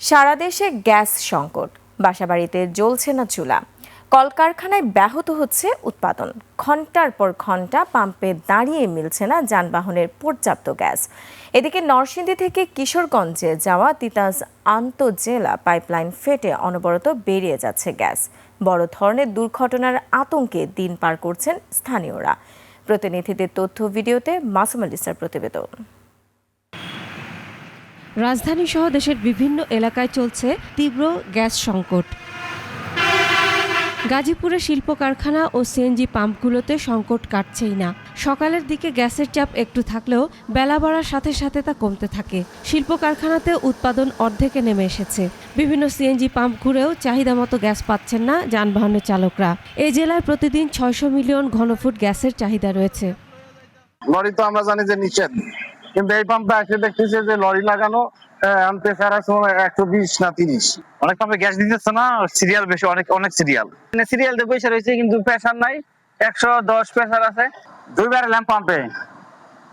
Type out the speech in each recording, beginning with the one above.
সারা দেশে গ্যাস সংকট, বাসাবাড়িতে জ্বলছে না চুলা, কলকারখানায় ব্যাহত হচ্ছে উৎপাদন, ঘন্টার পর ঘন্টা পাম্পে দাঁড়িয়ে মিলছে না যানবাহনের পর্যাপ্ত গ্যাস। এদিকে নরসিংদী থেকে কিশোরগঞ্জে যাওয়া তিতাস আন্তঃজেলা পাইপলাইন ফেটে অনবরত বেরিয়ে যাচ্ছে গ্যাস। বড় ধরনের দুর্ঘটনার আতঙ্কে দিন পার করছেন স্থানীয়রা। প্রতিনিধিদের তথ্য ভিডিওতে মাসুম আলিসার প্রতিবেদন। রাজধানী সহ দেশের বিভিন্ন এলাকায় চলছে তীব্র গ্যাস সংকট। গাজীপুরে শিল্প কারখানা ও সিএনজি পাম্পগুলোতে সংকট কাটছেই না। সকালের দিকে গ্যাসের চাপ একটু থাকলেও বেলা বাড়ার সাথে সাথে তা কমতে থাকে। শিল্প কারখানাতে উৎপাদন অর্ধেকে নেমে এসেছে। বিভিন্ন সিএনজি পাম্প ঘুরেও চাহিদা মতো গ্যাস পাচ্ছেন না যানবাহনের চালকরা। এই জেলায় প্রতিদিন 600 মিলিয়ন ঘনফুট গ্যাসের চাহিদা রয়েছে। লরি তো আমরা জানি যে নিষেধ, কিন্তু এই পাম্পে এসে দেখতেছি যে লরি লাগানো প্রেসার আছে 120 না 30। অনেক পাম্পে গ্যাস দিতেছে না, সিরিয়াল বেশি, অনেক সিরিয়াল দিয়ে পয়সা রয়েছে, কিন্তু প্রেসার নাই। 110 প্রেসার আছে, দুইবার এলাম পাম্পে,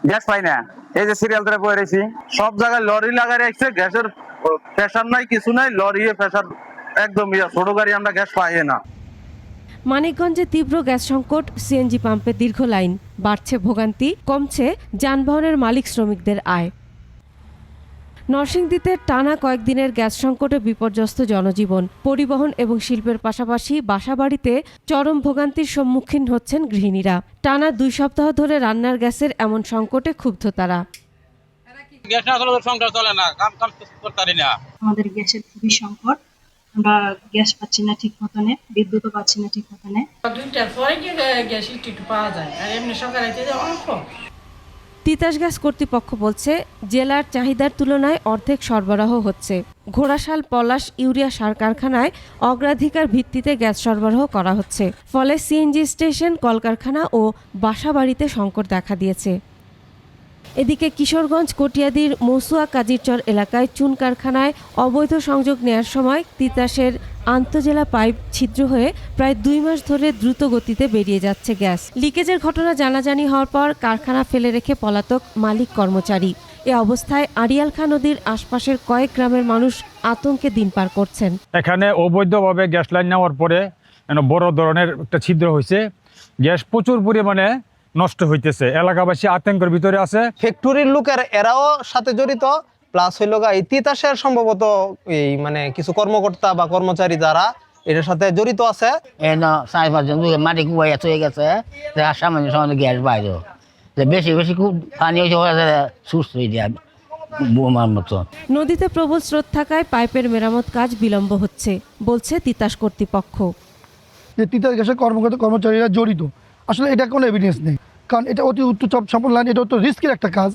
গ্যাস পাই না। এই যে সিরিয়াল ধরে বয়ে রয়েছি, সব জায়গায় লরি লাগাই রাখছে, গ্যাসের প্রেসার নাই, কিছু নাই। লরি প্রেসার একদম ছোট গাড়ি আমরা গ্যাস পাই না। মানিকগঞ্জে তীব্র গ্যাস সংকট, সিএনজি পাম্পে দীর্ঘ লাইন, বাড়ছে ভোগান্তি, কমছে যানবাহনের মালিক শ্রমিকদের আয়। নরসিংদীতে টানা কয়েকদিনের গ্যাস সংকটে বিপর্যস্ত জনজীবন, পরিবহন এবং শিল্পের পাশাপাশি বাসাবাড়িতে চরম ভোগান্তির সম্মুখীন হচ্ছেন গৃহিণীরা। টানা 2 সপ্তাহ ধরে রান্নার গ্যাসের এমন সংকটে ক্ষুব্ধ তারা। গ্যাস না হলে সংসার চলে না, কাম করতে পারি না। আমাদের গ্যাসের খুবই সংকট, আমরা গ্যাস পাচ্ছি না ঠিক মতনে, বিদ্যুৎও পাচ্ছি না ঠিক মতনে। 2টার পরে গ্যাস একটু পাওয়া যায়, আর এমনি সকালে অল্প। তিতাস গ্যাস কর্তৃপক্ষ বলছে, জেলার চাহিদার তুলনায় অর্ধেক সরবরাহ হচ্ছে। ঘোড়াশাল, পলাশ, ইউরিয়া সার কারখানায় অগ্রাধিকার ভিত্তিতে গ্যাস সরবরাহ করা হচ্ছে। ফলে সিএনজি স্টেশন, কলকারখানা ও বাসাবাড়িতে সংকট দেখা দিয়েছে। এদিকে কিশোরগঞ্জ কটিয়াদীর মৌসুয়া কাজিরচর এলাকায় চুন কারখানায় অবৈধ সংযোগ নেয়ার সময় তিতাসের আন্তঃজেলা পাইপ ছিদ্র হয়ে প্রায় 2 মাস ধরে দ্রুত গতিতে বেরিয়ে যাচ্ছে গ্যাস। লিকেজের ঘটনা জানাজানি হওয়ার পর কারখানা ফেলে রেখে পলাতক মালিক কর্মচারী। এ অবস্থায় আড়িয়ালখা নদীর আশপাশের কয়েক গ্রামের মানুষ আতঙ্কে দিন পার করছেন। এখানে অবৈধভাবে গ্যাস লাইন নেওয়ার পরে বড় ধরনের একটা ছিদ্র হয়েছে, গ্যাস প্রচুর পরিমাণে নষ্ট হইতেছে, এলাকাবাসী আতঙ্কের ভিতরে আছে। ফ্যাক্টরির লোকের এরাও সাথে জড়িত, প্লাস হইল এই তিতাসের সম্ভবত এই কিছু কর্মকর্তা বা কর্মচারী যারা এটার সাথে জড়িত আছে। মাটি কুয়াই হয়ে গেছে, সামান্য সামান্য গ্যাস বাইরে বেশি বেশি খুব পানি সুস্থ হয়ে যায় বোমার মতো। নদীতে প্রবল স্রোত থাকায় পাইপের মেরামত কাজ বিলম্ব হচ্ছে, বলছে তিতাস কর্তৃপক্ষ। যে তিতাস গ্যাসের কর্মচারীরা জড়িত, আসলে এটা কোনো এভিডেন্স নেই, কারণ এটা অতি উচ্চচাপ সম্পন্ন লাইন, এটা তো রিস্কের একটা কাজ।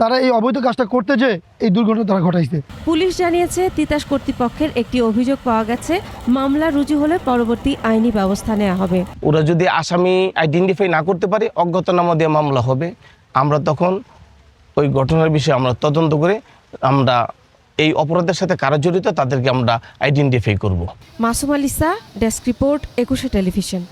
তারা এই অবৈধ কাজটা করতে যে এই দুর্ঘটনা তারা ঘটাইছে। পুলিশ জানিয়েছে, তিতাস কর্তৃপক্ষের একটি অভিযোগ পাওয়া গেছে, মামলা রুজু হলে পরবর্তী আইনি ব্যবস্থা নেওয়া হবে। ওরা যদি আসামি আইডেন্টিফাই না করতে পারে, অজ্ঞাতনামা দিয়ে মামলা হবে। আমরা তখন ওই ঘটনার বিষয়ে আমরা তদন্ত করে আমরা এই অপরাধের সাথে কারা জড়িত তাদেরকে আমরা আইডেন্টিফাই করব। Masum আলিসা, desk report, 21 television.